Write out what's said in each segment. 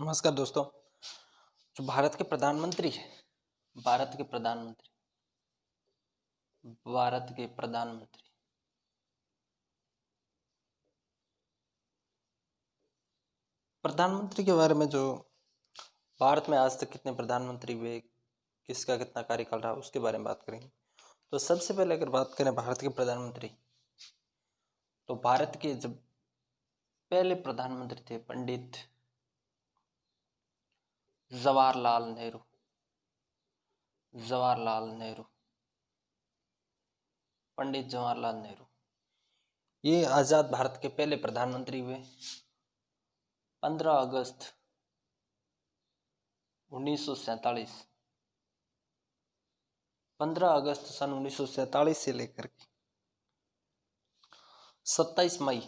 नमस्कार दोस्तों। जो भारत के प्रधानमंत्री है, भारत के प्रधानमंत्री भारत के प्रधानमंत्री प्रधानमंत्री के बारे में जो भारत में आज तक कितने प्रधानमंत्री हुए, किसका कितना कार्यकाल रहा, उसके बारे में बात करेंगे। तो सबसे पहले अगर बात करें भारत के प्रधानमंत्री, तो भारत के जब पहले प्रधानमंत्री थे पंडित जवाहरलाल नेहरू। पंडित जवाहरलाल नेहरू ये आज़ाद भारत के पहले प्रधानमंत्री हुए 15 अगस्त 1947। 15 अगस्त सन 1947 से लेकर के 27 मई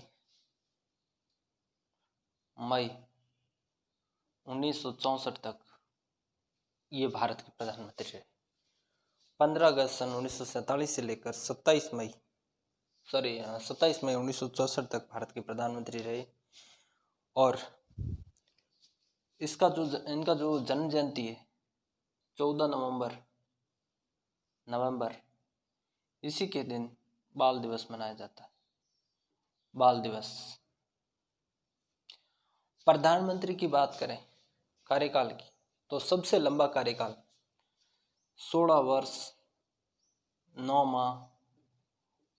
1964 तक ये भारत के प्रधानमंत्री रहे। 15 अगस्त सन 1947 से लेकर 27 मई 1964 तक भारत के प्रधानमंत्री रहे। और इनका जो जन्म जयंती है 14 नवंबर इसी के दिन बाल दिवस मनाया जाता है। बाल दिवस। प्रधानमंत्री की बात करें कार्यकाल की, तो सबसे लंबा कार्यकाल 16 वर्ष 9 माह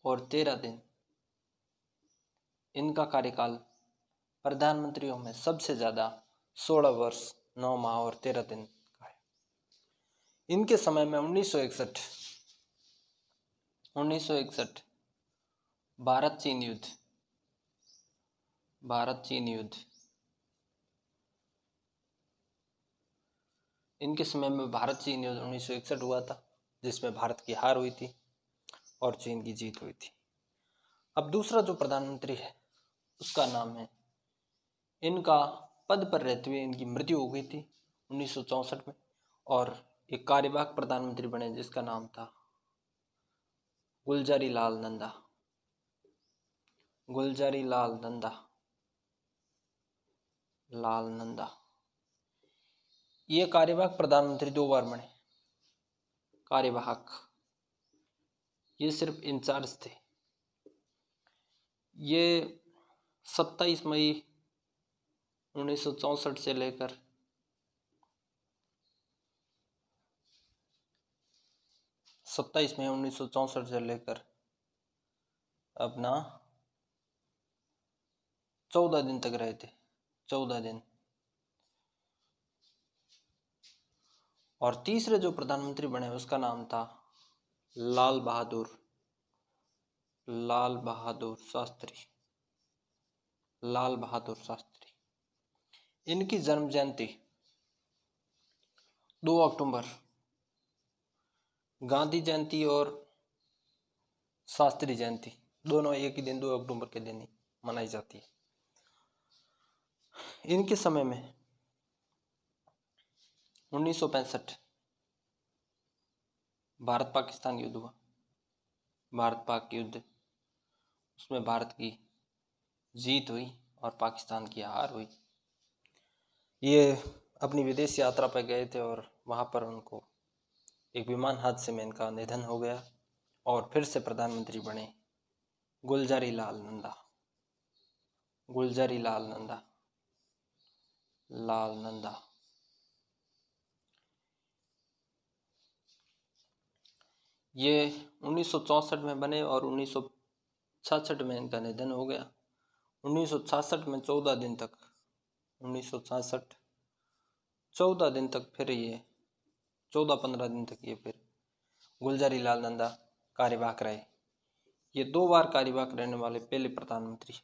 और 13 दिन इनका कार्यकाल प्रधानमंत्रियों में सबसे ज़्यादा 16 वर्ष 9 माह और 13 दिन का है। इनके समय में 1961 भारत चीन युद्ध इनके समय में भारत चीन युद्ध 1961 हुआ था, जिसमें भारत की हार हुई थी और चीन की जीत हुई थी। अब दूसरा जो प्रधानमंत्री है उसका नाम है, इनका पद पर रहते हुए इनकी मृत्यु हो गई थी 1964 में, और एक कार्यवाहक प्रधानमंत्री बने जिसका नाम था गुलजारी लाल नंदा। ये कार्यवाहक प्रधानमंत्री 2 बार बने। कार्यवाहक, ये सिर्फ इंचार्ज थे। ये 27 मई 1964 से लेकर 27 मई 1964 से लेकर अपना 14 दिन तक रहे थे। 14 दिन। और तीसरे जो प्रधानमंत्री बने उसका नाम था लाल बहादुर शास्त्री। इनकी जन्म जयंती 2 अक्टूबर, गांधी जयंती और शास्त्री जयंती दोनों एक ही दिन 2 अक्टूबर के दिन ही मनाई जाती है। इनके समय में 1965 भारत पाकिस्तान युद्ध हुआ। भारत पाक युद्ध, उसमें भारत की जीत हुई और पाकिस्तान की हार हुई। ये अपनी विदेश यात्रा पर गए थे और वहाँ पर उनको एक विमान हादसे में इनका निधन हो गया और फिर से प्रधानमंत्री बने गुलजारी लाल नंदा। ये 1964 में बने और 1966 में इनका निधन हो गया। 1966 में 14 दिन तक 14-15 दिन तक ये फिर गुलजारी लाल नंदा कार्यवाहक रहे। ये 2 बार कार्यवाहक रहने वाले पहले प्रधानमंत्री।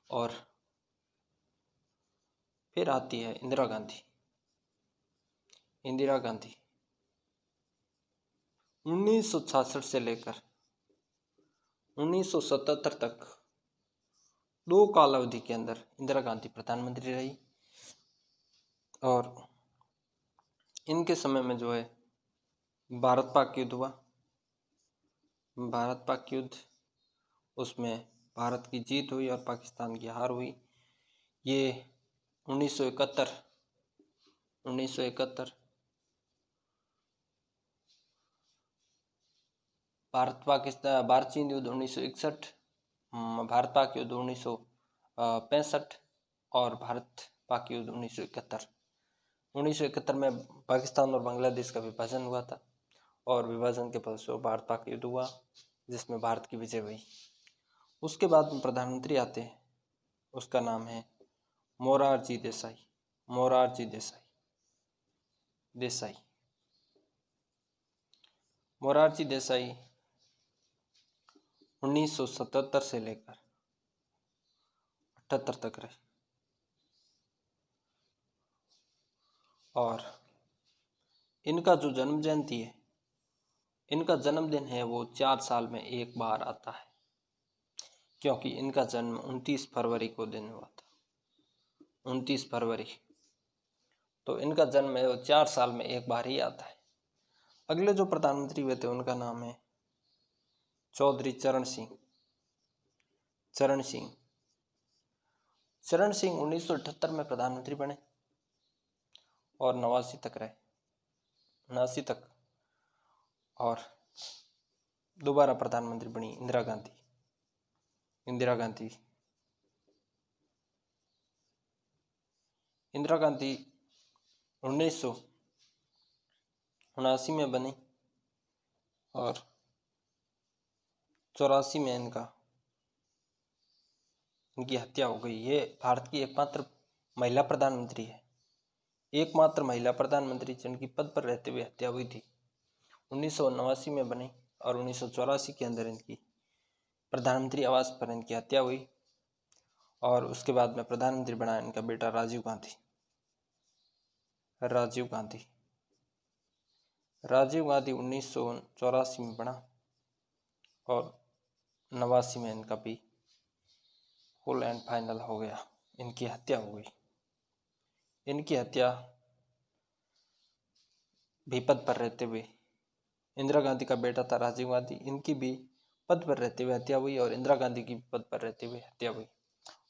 और फिर आती है इंदिरा गांधी। 1966 से लेकर 1977 तक 2 कालावधि के अंदर इंदिरा गांधी प्रधानमंत्री रही। और इनके समय में जो है भारत पाक युद्ध हुआ। भारत पाक युद्ध, उसमें भारत की जीत हुई और पाकिस्तान की हार हुई। ये 1971, 1971 भारत चीन युद्ध 1961, भारत पाक युद्ध 1965 और भारत पाक युद्ध 1971। 1971 में पाकिस्तान और बांग्लादेश का विभाजन हुआ था और विभाजन के फलस्वरूप भारत पाक युद्ध हुआ जिसमें भारत की विजय हुई। उसके बाद में प्रधानमंत्री आते हैं, उसका नाम है मोरारजी देसाई। मोरारजी देसाई देसाई मोरारजी देसाई 1977 से लेकर 78 तक रहे और इनका जो जन्म जयंती है, इनका जन्मदिन है वो 4 साल में एक बार आता है, क्योंकि इनका जन्म 29 फरवरी को दिन हुआ था। 29 फरवरी, तो इनका जन्म है वो 4 साल में एक बार ही आता है। अगले जो प्रधानमंत्री हुए थे उनका नाम है चौधरी चरण सिंह। चरण सिंह 1978 में प्रधानमंत्री बने और 89 तक रहे, 89 तक। और दोबारा प्रधानमंत्री बनी इंदिरा गांधी। इंदिरा गांधी 1979 में बनी और 84 में इनकी हत्या हो गई। ये भारत की एकमात्र महिला प्रधानमंत्री है, एकमात्र महिला प्रधानमंत्री जिनकी पद पर रहते हुए हत्या हुई थी। 1979 में बनी और 1984 के अंदर इनकी प्रधानमंत्री आवास पर इनकी हत्या हुई और उसके बाद में प्रधानमंत्री बना इनका बेटा राजीव गांधी। राजीव गांधी 1984 में बना और 89 में इनका भी फुल एंड फाइनल हो गया, इनकी हत्या हो गई। इनकी हत्या भी पद पर रहते हुए, इंदिरा गांधी का बेटा था राजीव गांधी, इनकी भी पद पर रहते हुए हत्या हुई और इंदिरा गांधी की पद पर रहते हुए हत्या हुई।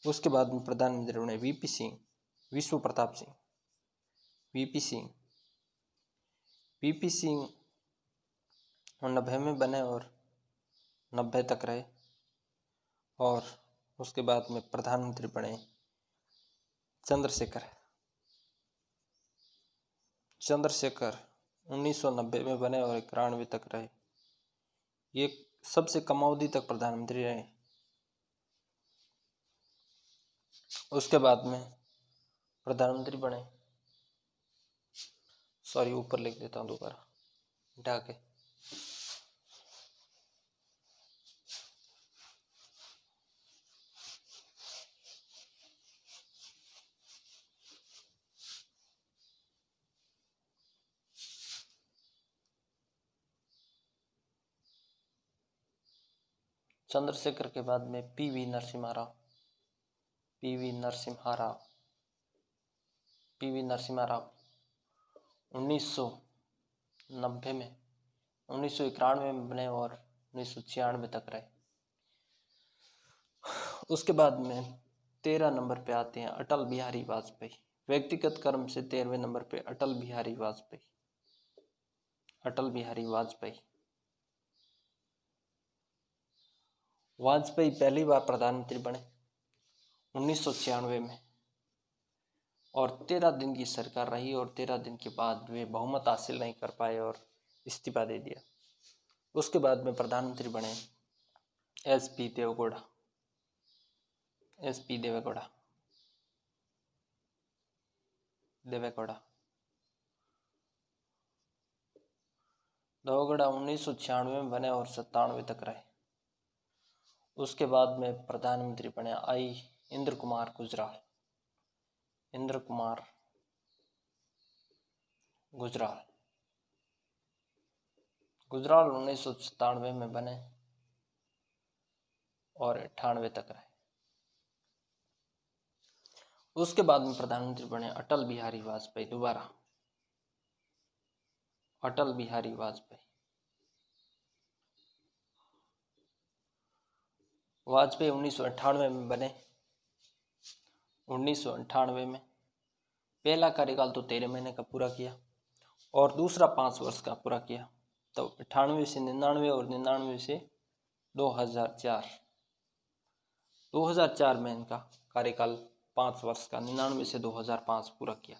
उसके बाद में प्रधानमंत्री बने वीपी सिंह, विश्व प्रताप सिंह। वीपी सिंह 90 में बने और 90 तक रहे और उसके बाद में प्रधानमंत्री बने चंद्रशेखर 1990 में बने और 91 तक रहे। ये सबसे कम अवधि तक प्रधानमंत्री रहे। उसके बाद में प्रधानमंत्री बने, सॉरी ऊपर लिख देता हूँ दोबारा हटा के, चंद्रशेखर के बाद में पीवी नरसिम्हा राव 1990 में 1991 में बने और 1996 तक रहे। उसके बाद में 13 नंबर पे आते हैं अटल बिहारी वाजपेयी। व्यक्तिगत कर्म से 13वें नंबर पे अटल बिहारी वाजपेयी। अटल बिहारी वाजपेयी पहली बार प्रधानमंत्री बने 1996 में और 13 दिन की सरकार रही और 13 दिन के बाद वे बहुमत हासिल नहीं कर पाए और इस्तीफा दे दिया। उसके बाद में प्रधानमंत्री बने एसपी देवेगौड़ा। देवेगौड़ा 1996 में बने और 97 तक रहे। उसके बाद में प्रधानमंत्री बने इंद्र कुमार गुजराल। 1997 में बने और 98 तक रहे। उसके बाद में प्रधानमंत्री बने अटल बिहारी वाजपेयी। दोबारा अटल बिहारी वाजपेयी 1998 में बने, 1998 में पहला कार्यकाल तो 13 महीने का पूरा किया और दूसरा 5 वर्ष का पूरा किया। तो 98 से 99 और 99 से 2004 में इनका कार्यकाल 5 वर्ष का 99 से 2005 पूरा किया।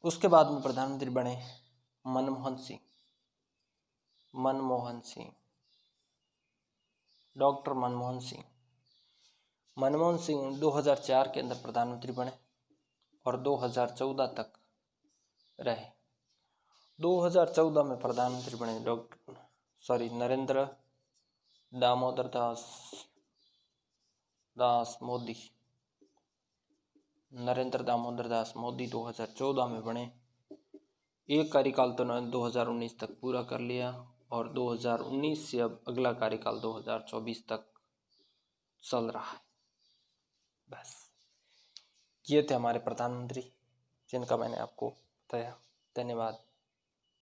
उसके बाद में प्रधानमंत्री बने मनमोहन सिंह, डॉक्टर मनमोहन सिंह। मनमोहन सिंह 2004 के अंदर प्रधानमंत्री बने और 2014 तक रहे। 2014 में प्रधानमंत्री बने नरेंद्र दामोदर दास मोदी। नरेंद्र दामोदर दास मोदी 2014 में बने। एक कार्यकाल तो 2019 तक पूरा कर लिया और 2019 से अब अगला कार्यकाल 2024 तक चल रहा है। बस ये थे हमारे प्रधानमंत्री जिनका मैंने आपको बताया। धन्यवाद।